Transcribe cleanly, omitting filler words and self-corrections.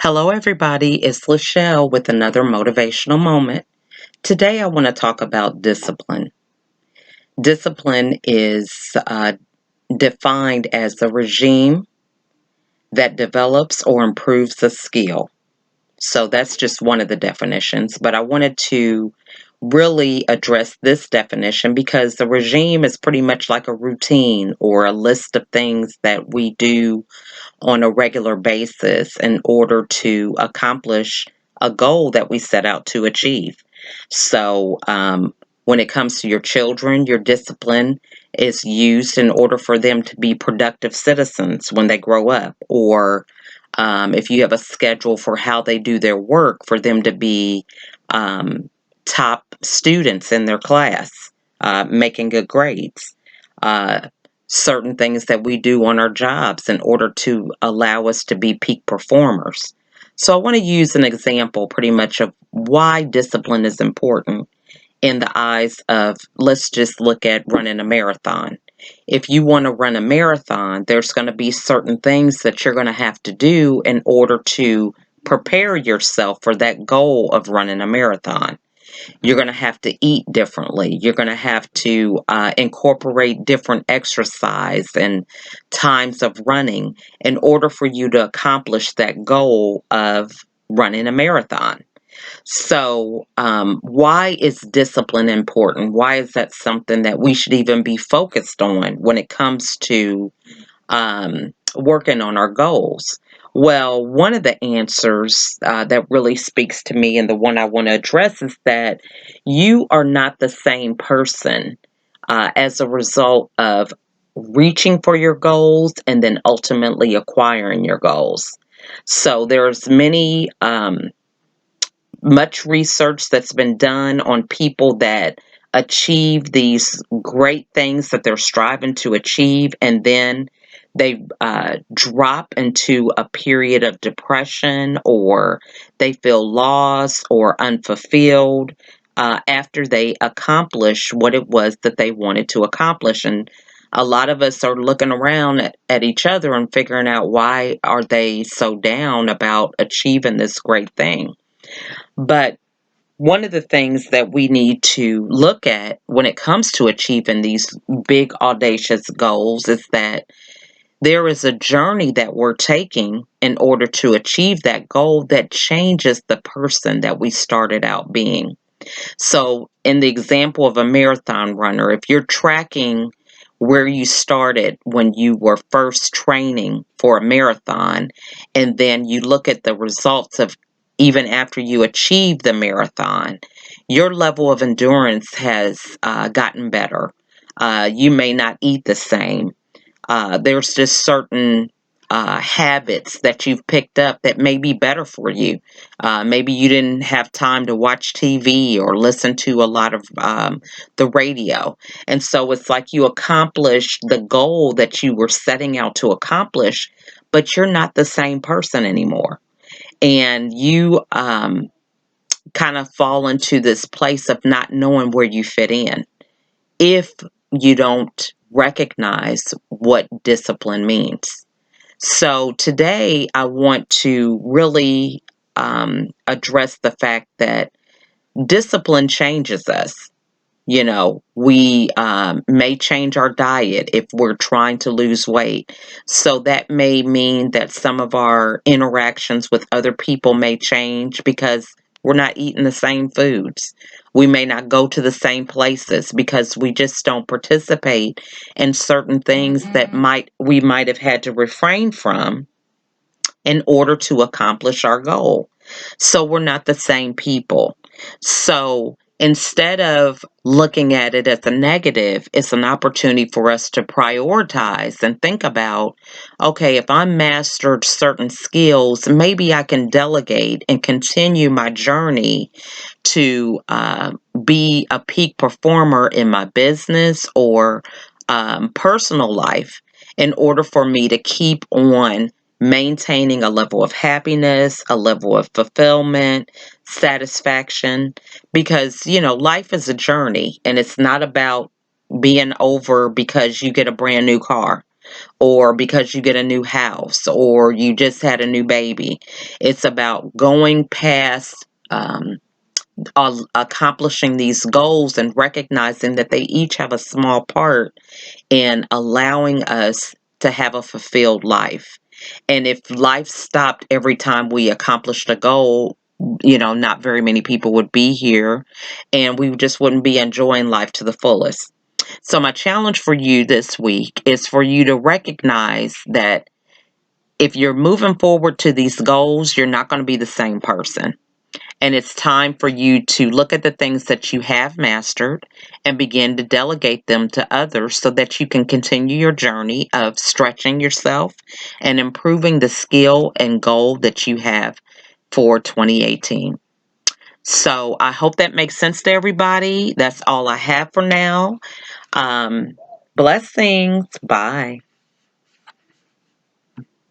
Hello, everybody. It's Lachelle with another motivational moment. Today, I want to talk about discipline. Discipline is defined as a regime that develops or improves a skill. So, that's just one of the definitions. But I wanted to really address this definition because the regime is pretty much like a routine or a list of things that we do on a regular basis in order to accomplish a goal that we set out to achieve. So, when it comes to your children, your discipline is used in order for them to be productive citizens when they grow up, or if you have a schedule for how they do their work, for them to be um, top students in their class, making good grades. Uh, Certain things that we do on our jobs in order to allow us to be peak performers. So, I want to use an example pretty much of why discipline is important in the eyes of, let's just look at running a marathon. If you want to run a marathon, there's going to be certain things that you're going to have to do in order to prepare yourself for that goal of running a marathon. You're going to have to eat differently. You're going to have to incorporate different exercise and times of running in order for you to accomplish that goal of running a marathon. So, why is discipline important? Why is that something that we should even be focused on when it comes to working on our goals? Well, one of the answers that really speaks to me, and the one I want to address, is that you are not the same person as a result of reaching for your goals and then ultimately acquiring your goals. So there's much research that's been done on people that achieve these great things that they're striving to achieve, and then they drop into a period of depression, or they feel lost or unfulfilled after they accomplish what it was that they wanted to accomplish. And a lot of us are looking around at each other and figuring out, why are they so down about achieving this great thing? But one of the things that we need to look at when it comes to achieving these big, audacious goals is that there is a journey that we're taking in order to achieve that goal that changes the person that we started out being. So, in the example of a marathon runner, if you're tracking where you started when you were first training for a marathon, and then you look at the results of even after you achieve the marathon, your level of endurance has gotten better. You may not eat the same. There's just certain habits that you've picked up that may be better for you. Maybe you didn't have time to watch TV or listen to a lot of the radio. And so it's like you accomplished the goal that you were setting out to accomplish, but you're not the same person anymore. And you kind of fall into this place of not knowing where you fit in if you don't recognize what discipline means. So today, I want to really address the fact that discipline changes us. We may change our diet if we're trying to lose weight. So that may mean that some of our interactions with other people may change because we're not eating the same foods. We may not go to the same places because we just don't participate in certain things that we might have had to refrain from in order to accomplish our goal. So we're not the same people. So instead of looking at it as a negative, it's an opportunity for us to prioritize and think about, okay, if I mastered certain skills, maybe I can delegate and continue my journey to be a peak performer in my business or personal life in order for me to keep on maintaining a level of happiness, a level of fulfillment, satisfaction, because, life is a journey and it's not about being over because you get a brand new car. or because you get a new house, or you just had a new baby. It's about going past accomplishing these goals and recognizing that they each have a small part in allowing us to have a fulfilled life. And if life stopped every time we accomplished a goal, not very many people would be here, and we just wouldn't be enjoying life to the fullest. So, my challenge for you this week is for you to recognize that if you're moving forward to these goals, you're not going to be the same person. And it's time for you to look at the things that you have mastered and begin to delegate them to others so that you can continue your journey of stretching yourself and improving the skill and goal that you have for 2018. So I hope that makes sense to everybody. That's all I have for now. Um, Blessings. Bye.